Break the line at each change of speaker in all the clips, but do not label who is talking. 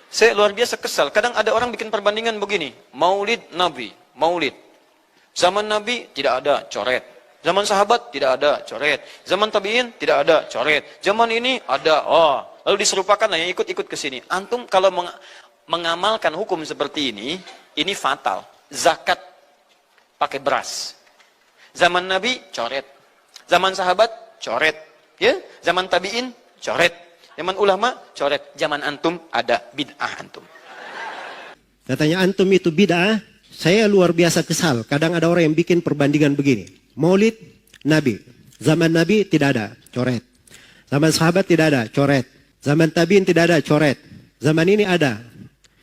Saya luar biasa kesal. Kadang ada orang bikin perbandingan begini. Maulid Nabi, maulid. Zaman Nabi tidak ada, coret. Zaman sahabat tidak ada, coret. Zaman tabi'in tidak ada, coret. Zaman ini ada, oh. Lalu diserupakan yang ikut-ikut ke sini. Antum kalau mengamalkan hukum seperti ini fatal. Zakat pakai beras. Zaman Nabi coret. Zaman sahabat coret. Ya, zaman tabi'in coret. Zaman ulama coret. Zaman antum ada bid'ah antum.
Katanya antum itu bid'ah. Saya luar biasa kesal. Kadang ada orang yang bikin perbandingan begini. Maulid Nabi. Zaman Nabi tidak ada, coret. Zaman sahabat tidak ada, coret. Zaman tabi'in tidak ada, coret. Zaman ini ada.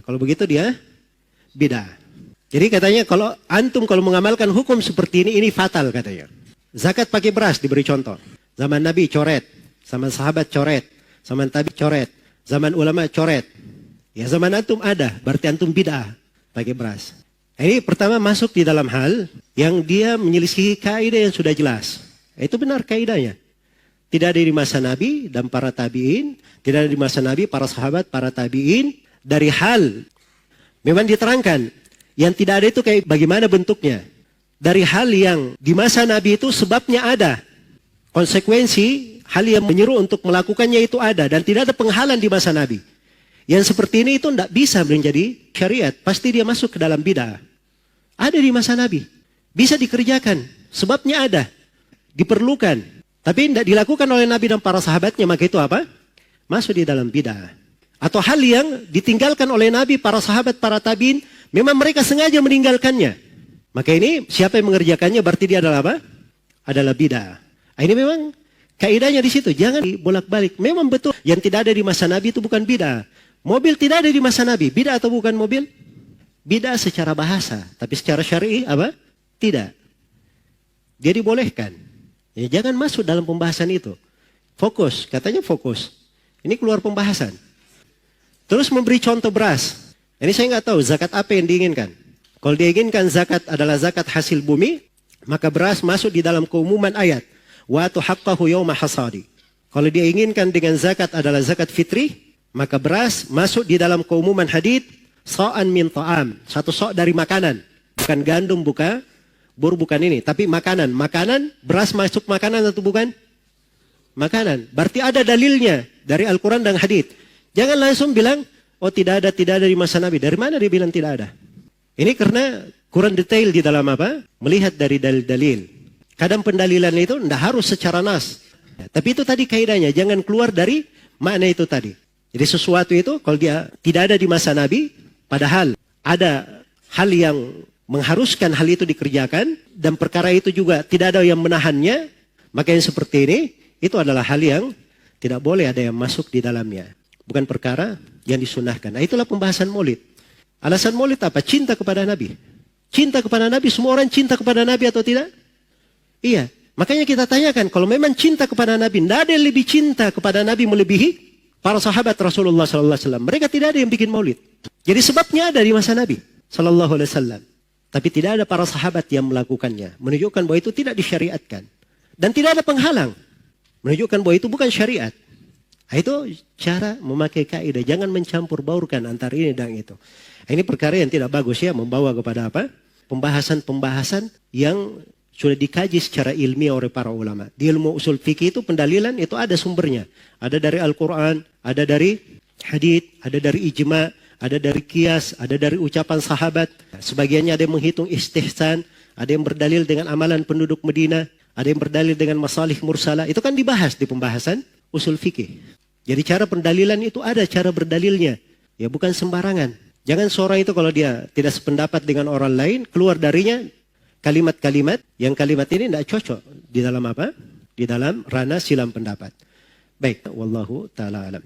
Kalau begitu dia bid'ah. Jadi katanya kalau antum kalau mengamalkan hukum seperti ini fatal katanya. Zakat pakai beras diberi contoh. Zaman Nabi coret. Zaman sahabat coret. Zaman tabi coret. Zaman ulama coret. Ya zaman antum ada, berarti antum bid'ah pakai beras. Ini pertama masuk di dalam hal yang dia menyelisihi kaidah yang sudah jelas. Itu benar kaidahnya. Tidak ada di masa Nabi dan para tabi'in. Tidak ada di masa Nabi, para sahabat, para tabi'in. Dari hal memang diterangkan. Yang tidak ada itu kayak bagaimana bentuknya. Dari hal yang di masa Nabi itu sebabnya ada. Konsekuensi hal yang menyeru untuk melakukannya itu ada. Dan tidak ada penghalang di masa Nabi. Yang seperti ini itu tidak bisa menjadi syariat. Pasti dia masuk ke dalam bid'ah. Ada di masa Nabi. Bisa dikerjakan. Sebabnya ada. Diperlukan. Tapi tidak dilakukan oleh Nabi dan para sahabatnya. Maka itu apa? Masuk di dalam bid'ah. Atau hal yang ditinggalkan oleh Nabi, para sahabat, para tabi'in. Memang mereka sengaja meninggalkannya. Maka ini siapa yang mengerjakannya berarti dia adalah apa? Adalah bid'ah. Ini memang kaidahnya di situ. Jangan bolak-balik. Memang betul. Yang tidak ada di masa Nabi itu bukan bid'ah. Mobil tidak ada di masa Nabi. Bid'ah atau bukan mobil? Bid'ah secara bahasa. Tapi secara syar'i apa? Tidak. Dia dibolehkan. Ya, jangan masuk dalam pembahasan itu. Fokus. Katanya fokus. Ini keluar pembahasan. Terus memberi contoh beras. Ini saya nggak tahu zakat apa yang diinginkan. Kalau diinginkan zakat adalah zakat hasil bumi, maka beras masuk di dalam keumuman ayat. Wa atu haqqahu yawma hasadi. Kalau dia inginkan dengan zakat adalah zakat fitri, maka beras masuk di dalam keumuman hadits sa'an min ta'am. Satu sok dari makanan. Bukan gandum, bukan ini. Tapi makanan. Makanan, beras masuk makanan atau bukan? Makanan. Berarti ada dalilnya dari Al-Quran dan hadits. Jangan langsung bilang, oh tidak ada di masa Nabi. Dari mana dia bilang tidak ada? Ini karena kurang detail di dalam apa? Melihat dari dalil-dalil. Kadang pendalilan itu tidak harus secara nas. Ya, tapi itu tadi kaidahnya. Jangan keluar dari makna itu tadi. Jadi sesuatu itu kalau dia tidak ada di masa Nabi, padahal ada hal yang mengharuskan hal itu dikerjakan, dan perkara itu juga tidak ada yang menahannya, maka yang seperti ini, itu adalah hal yang tidak boleh ada yang masuk di dalamnya. Bukan perkara yang disunahkan. Nah itulah pembahasan maulid. Alasan maulid apa? Cinta kepada Nabi. Cinta kepada Nabi, semua orang cinta kepada Nabi atau tidak? Iya. Makanya kita tanyakan, kalau memang cinta kepada Nabi, tidak ada yang lebih cinta kepada Nabi melebihi para sahabat Rasulullah SAW. Mereka tidak ada yang bikin maulid. Jadi sebabnya ada di masa Nabi SAW. Tapi tidak ada para sahabat yang melakukannya. Menunjukkan bahwa itu tidak disyariatkan. Dan tidak ada penghalang. Menunjukkan bahwa itu bukan syariat. Nah, itu cara memakai kaidah. Jangan mencampur baurkan antara ini dan itu. Nah, ini perkara yang tidak bagus ya. Membawa kepada apa? Pembahasan-pembahasan yang sudah dikaji secara ilmiah oleh para ulama. Di ilmu usul fikih itu pendalilan itu ada sumbernya. Ada dari Al-Quran, ada dari hadits, ada dari ijma', ada dari qiyas, ada dari ucapan sahabat. Sebagiannya ada yang menghitung istihsan, ada yang berdalil dengan amalan penduduk Medina, ada yang berdalil dengan masalih mursalah. Itu kan dibahas di pembahasan usul fikih. Jadi cara pendalilan itu ada cara berdalilnya. Ya bukan sembarangan. Jangan seorang itu kalau dia tidak sependapat dengan orang lain, keluar darinya kalimat-kalimat yang kalimat ini tidak cocok di dalam apa? Di dalam ranah silam pendapat. Baik, wallahu ta'ala alam.